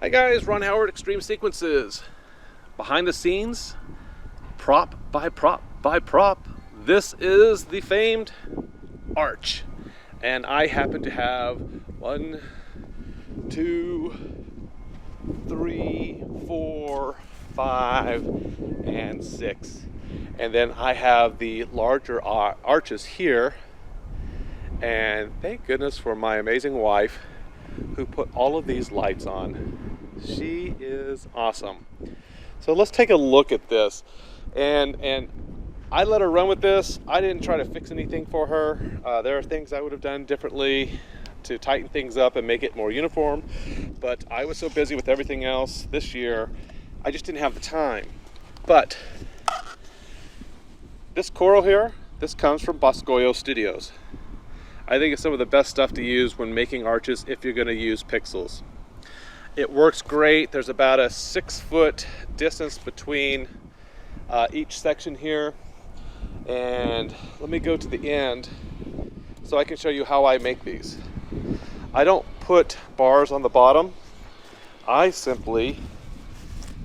Hi guys, Ron Howard, xTreme Sequences. Behind the scenes, prop by prop by prop, this is the famed arch. And I happen to have 1, 2, 3, 4, 5, and 6. And then I have the larger arches here. And thank goodness for my amazing wife who put all of these lights on. She is awesome. So let's take a look at this. And I let her run with this. I didn't try to fix anything for her. There are things I would have done differently to tighten things up and make it more uniform. But I was so busy with everything else this year, I just didn't have the time. But this coral here, this comes from Boscoyo Studios. I think it's some of the best stuff to use when making arches if you're going to use pixels. It works great. There's about a 6-foot distance between each section here. And let me go to the end so I can show you how I make these. I don't put bars on the bottom. I simply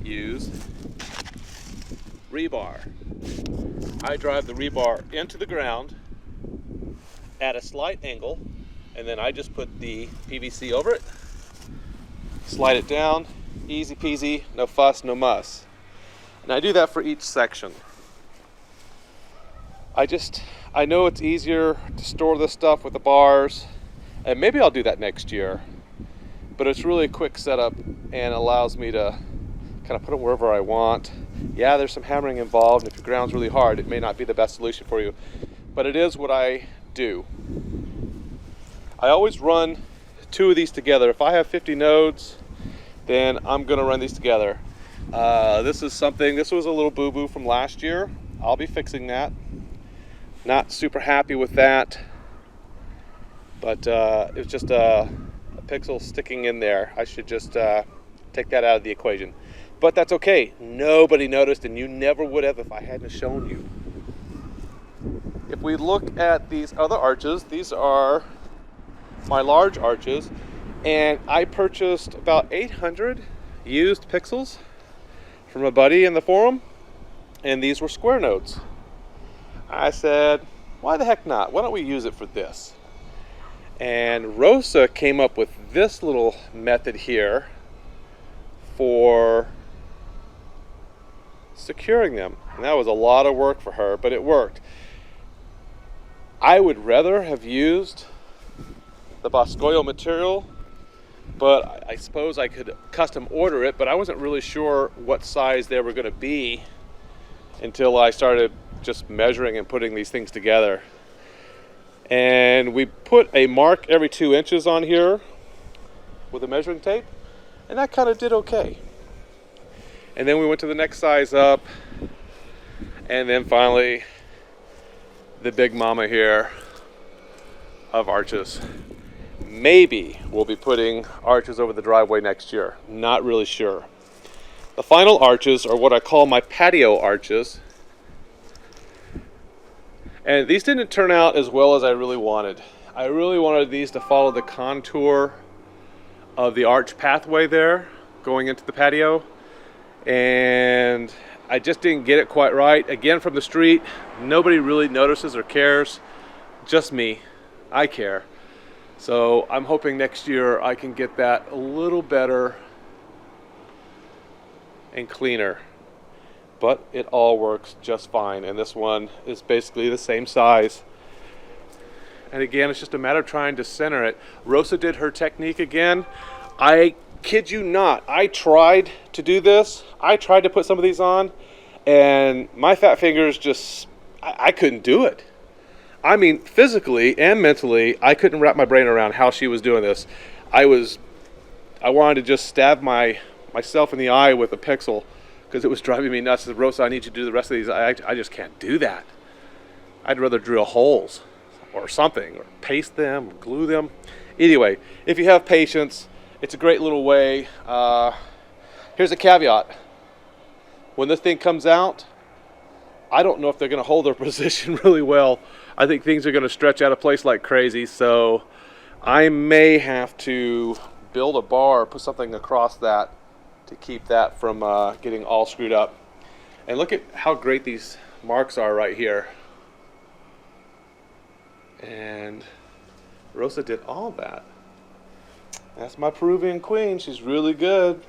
use rebar. I drive the rebar into the ground at a slight angle, and then I just put the PVC over it, slide it down, easy peasy, no fuss, no muss. And I do that for each section. I know it's easier to store this stuff with the bars, and maybe I'll do that next year, but it's really a quick setup and allows me to kind of put it wherever I want. Yeah, there's some hammering involved, and if your ground's really hard, it may not be the best solution for you, but it is what I do. I always run 2 of these together. If I have 50 nodes, then I'm gonna run these together. This was a little boo-boo from last year. I'll be fixing that. Not super happy with that, but it was just a pixel sticking in there. I should just take that out of the equation. But that's okay. Nobody noticed, and you never would have if I hadn't shown you. If we look at these other arches, these are my large arches, and I purchased about 800 used pixels from a buddy in the forum, and these were square nodes. I said, why the heck not? Why don't we use it for this? And Rosa came up with this little method here for securing them. And that was a lot of work for her, but it worked. I would rather have used the Boscoyo material, but I suppose I could custom order it, but I wasn't really sure what size they were going to be until I started just measuring and putting these things together. And we put a mark every 2 inches on here with a measuring tape, and that kind of did okay. And then we went to the next size up, and then finally the big mama here of arches. Maybe we'll be putting arches over the driveway next year. Not really sure. The final arches are what I call my patio arches. And these didn't turn out as well as I really wanted. I really wanted these to follow the contour of the arch pathway there going into the patio. And I just didn't get it quite right. Again, from the street, nobody really notices or cares. Just me. I care. So I'm hoping next year I can get that a little better and cleaner. But it all works just fine. And this one is basically the same size. And again, it's just a matter of trying to center it. Rosa did her technique again. I kid you not, I tried to do this. I tried to put some of these on, and my fat fingers just, I couldn't do it. I mean, physically and mentally, I couldn't wrap my brain around how she was doing this. I wanted to just stab myself in the eye with a pixel because it was driving me nuts. I said, Rosa, I need you to do the rest of these. I just can't do that. I'd rather drill holes or something, or paste them, or glue them. Anyway, if you have patience, it's a great little way. Here's a caveat. When this thing comes out, I don't know if they're going to hold their position really well. I think things are going to stretch out of place like crazy, so I may have to build a bar, put something across that to keep that from getting all screwed up. And look at how great these marks are right here. And Rosa did all that. That's my Peruvian queen. She's really good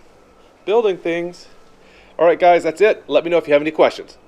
building things. All right, guys, that's it. Let me know if you have any questions.